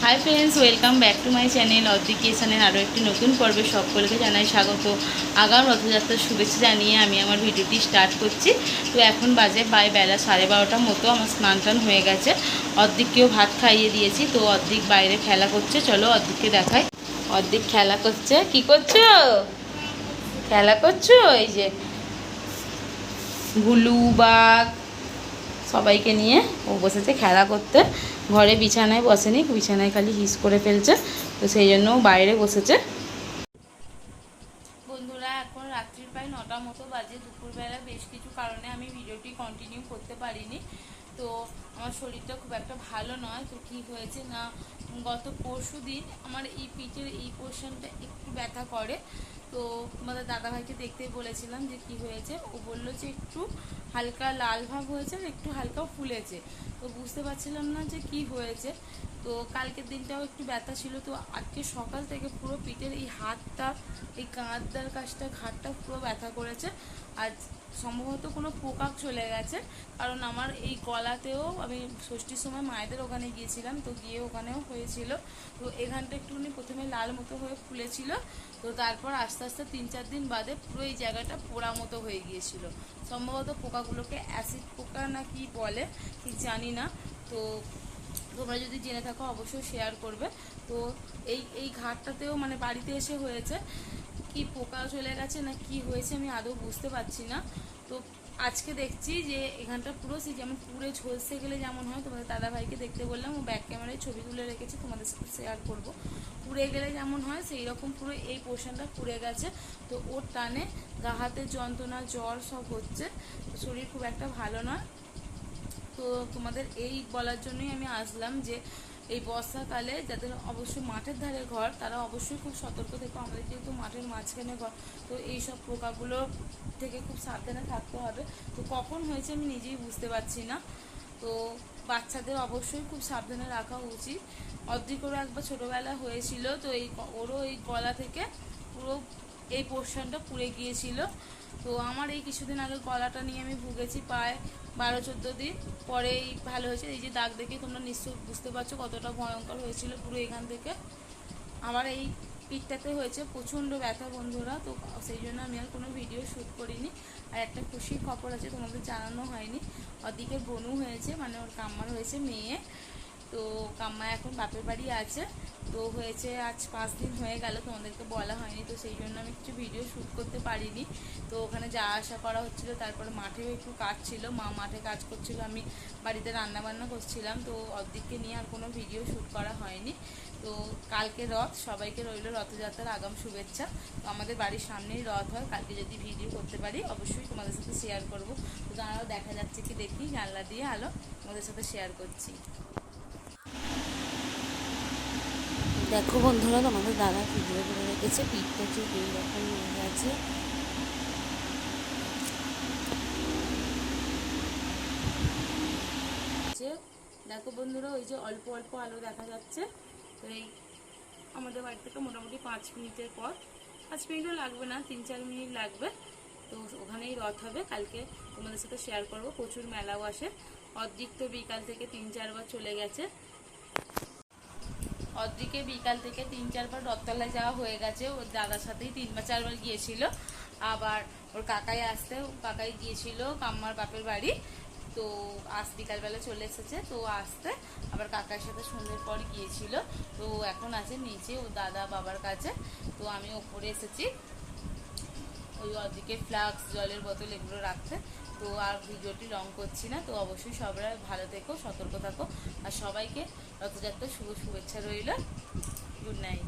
High friends, welcome back to my channel Adrik কিচেনের আরও একটি নতুন পর্বে সকলকে জানাই স্বাগত। আগাম রথযাত্রার শুভেচ্ছা জানিয়ে আমি আমার ভিডিওটি স্টার্ট করছি। তো এখন বাজে বেলা 12:30 মতো। আমার স্নান টান হয়ে গেছে, অদ্রিককেও ভাত খাইয়ে দিয়েছি। তো অদ্রিক বাইরে খেলা করছে, চলো অদ্রিককে দেখাই। অদ্রিক খেলা করছে। কি করছো? খেলা করছো? এই যে ভুলু, বাঘ সবাইকে নিয়ে ও বসেছে খেলা করতে। ঘরে বিছানায় বসেনি, বিছানায় খালি হিস করে ফেলছে, তো সেই জন্য বাইরে বসেছে। বন্ধুরা, এখন রাত্রির প্রায় 9টা মতো বাজে। দুপুরবেলা বেশ কিছু কারণে আমি ভিডিওটি কন্টিনিউ করতে পারিনি। তো আমার শরীরটা খুব একটা ভালো নয়। তো কী হয়েছে না, গত পরশু দিন আমার এই পিঠের এই পোর্শনটা একটু ব্যথা করে। তো তোমাদের দাদাভাইকে দেখতেই বলেছিলাম যে কি হয়েছে। ও বললো যে একটু হালকা লাল ভাব হয়েছে আর একটু হালকা ফুলেছে। তো বুঝতে পারছিলাম না যে কি হয়েছে। তো কালকের দিনটাও একটু ব্যথা ছিল। তো আজকে সকাল থেকে পুরো পিঠের এই হাতটা, এই কাঁধটার কাছটা, ঘাটটা পুরো ব্যথা করেছে। আর সম্ভবত কোনো পোকা চলে গেছে, কারণ আমার এই গলাতেও আমি ষষ্ঠীর সময় মায়েদের ওখানে গিয়েছিলাম, তো গিয়ে ওখানেও হয়েছিল। তো এখানটা একটুখানি প্রথমে লাল মতো হয়ে ফুলেছিল। তো তারপর আস্তে আস্তে 3-4 দিন বাদে পুরো এই জায়গাটা পোড়া মতো হয়ে গিয়েছিল। সম্ভবত পোকাগুলোকে অ্যাসিড পোকা না কি বলে ঠিক জানি না। তো তোমরা যদি জেনে থাকো অবশ্যই শেয়ার করবে। তো এই ঘাটটাতেও মানে বাড়িতে এসে হয়েছে। কি পোকা চলে গেছে না কি হয়েছে আমি আদৌ বুঝতে পারছি না। তো আজকে দেখছি যে এখানটা পুরো সেই যেমন পুরে ঝলসে গেলে যেমন হয়, তোমাদের দাদাভাইকে দেখতে বললাম, ও ব্যাক ক্যামেরায় ছবি তুলে রেখেছি, তোমাদের সাথে শেয়ার করব। পুড়ে গেলে যেমন হয় সেই রকম পুরো এই পোর্শনটা পুড়ে গেছে। তো ওর টানে গা হাতের যন্ত্রণা, জ্বর সব হচ্ছে। শরীর খুব একটা ভালো নয়। তো তোমাদের এই বলার জন্যই আমি আসলাম যে এই বর্ষাকালে যাদের অবশ্যই মাঠের ধারে ঘর, তারা অবশ্যই খুব সতর্ক থেকো। আমাদের যেহেতু মাঠের মাঝখানে ঘর, তো এই সব পোকাগুলো থেকে খুব সাবধানে থাকতে হবে। তো কখন হয়েছে আমি নিজেই বুঝতে পারছি না। তো বাচ্চাদের অবশ্যই খুব সাবধানে রাখা উচিত। অর্ধেকেরও একবার ছোটোবেলা হয়েছিল, তো ওরও এই গলা থেকে পুরো এই পোর্শনটা পুড়ে গিয়েছিল। তো আমার এই কিছুদিন আগে গলাটা নিয়ে আমি ভুগেছি প্রায় 12-14 দিন পরেই ভালো হয়েছে। এই যে দাগ দেখে তোমরা নিশ্চয়ই বুঝতে পারছো কতটা ভয়ঙ্কর হয়েছিল পুরো এখান থেকে। আমার এই পিঠটাতে হয়েছে প্রচণ্ড ব্যথা বন্ধুরা। তো সেই জন্য আমি আর কোনো ভিডিও শ্যুট করিনি। আর একটা খুশির খবর আছে, তোমাদের জানানো হয়নি। ওদিকে বনু হয়েছে, মানে ওর কাম্মার হয়েছে মেয়ে। তো কাম্মা এখন বাপের বাড়ি আছে। তো হয়েছে আজ 5 দিন হয়ে গেল, তোমাদেরকে বলা হয়নি। তো সেই জন্য আমি কিছু ভিডিও শ্যুট করতে পারিনি। তো ওখানে যাওয়া আসা করা হচ্ছিল, তারপরে মাঠেও একটু কাজ ছিল, মা মাঠে কাজ করছিল, আমি বাড়িতে রান্না বান্না করছিলাম। তো অর্ধেককে নিয়ে আর কোনো ভিডিও শ্যুট করা হয়নি। তো কালকে রথ, সবাইকে রইল রথযাত্রার আগাম শুভেচ্ছা। তো আমাদের বাড়ির সামনেই রথ হয়, কালকে যদি ভিডিও করতে পারি অবশ্যই তোমাদের সাথে শেয়ার করব। তো দাঁড়াও দেখা যাচ্ছে কি দেখি, জানলা দিয়ে আলো তোমাদের সাথে শেয়ার করছি। দেখো বন্ধুরা, তোমাদের দাদা ভিডিও করে রেখেছে, পিঠটা ঠিক এইরকম হয়ে গেছে। দেখো বন্ধুরা, ওই যে অল্প অল্প আলো দেখা যাচ্ছে। তো এই আমাদের বাড়ি থেকে মোটামুটি 5 মিনিটের পথ, 5 মিনিটও লাগবে না, 3-4 মিনিট লাগবে। তো ওখানেই রথ হবে, কালকে তোমাদের সাথে শেয়ার করব। প্রচুর মেলাও আসে। অর্ধেক তো বিকাল থেকে 3-4 বার চলে গেছে। অদ্রিকে বিকাল থেকে 3-4 বার রথতলায় যাওয়া হয়ে গেছে। ওর দাদার সাথেই 3-4 বার গিয়েছিল। আবার ওর কাকাই আসতে, কাকাই গিয়েছিল কাম্মার বাপের বাড়ি। তো আজ বিকালবেলা চলে এসেছে। তো আসতে আবার কাকার সাথে সন্ধ্যের পর গিয়েছিল। তো এখন আছে নিচে ও দাদা বাবার কাছে। তো আমি ওপরে এসেছি ওই অদিকে ফ্লাক্স, জলের বোতল এগুলো রাখতে। তো আর ভিডিওটি লং করছি না। তো অবশ্যই সবাই ভালো থেকো, সতর্ক থাকো। আর সবাইকে রথযাত্রার শুভেচ্ছা রইল। Good night.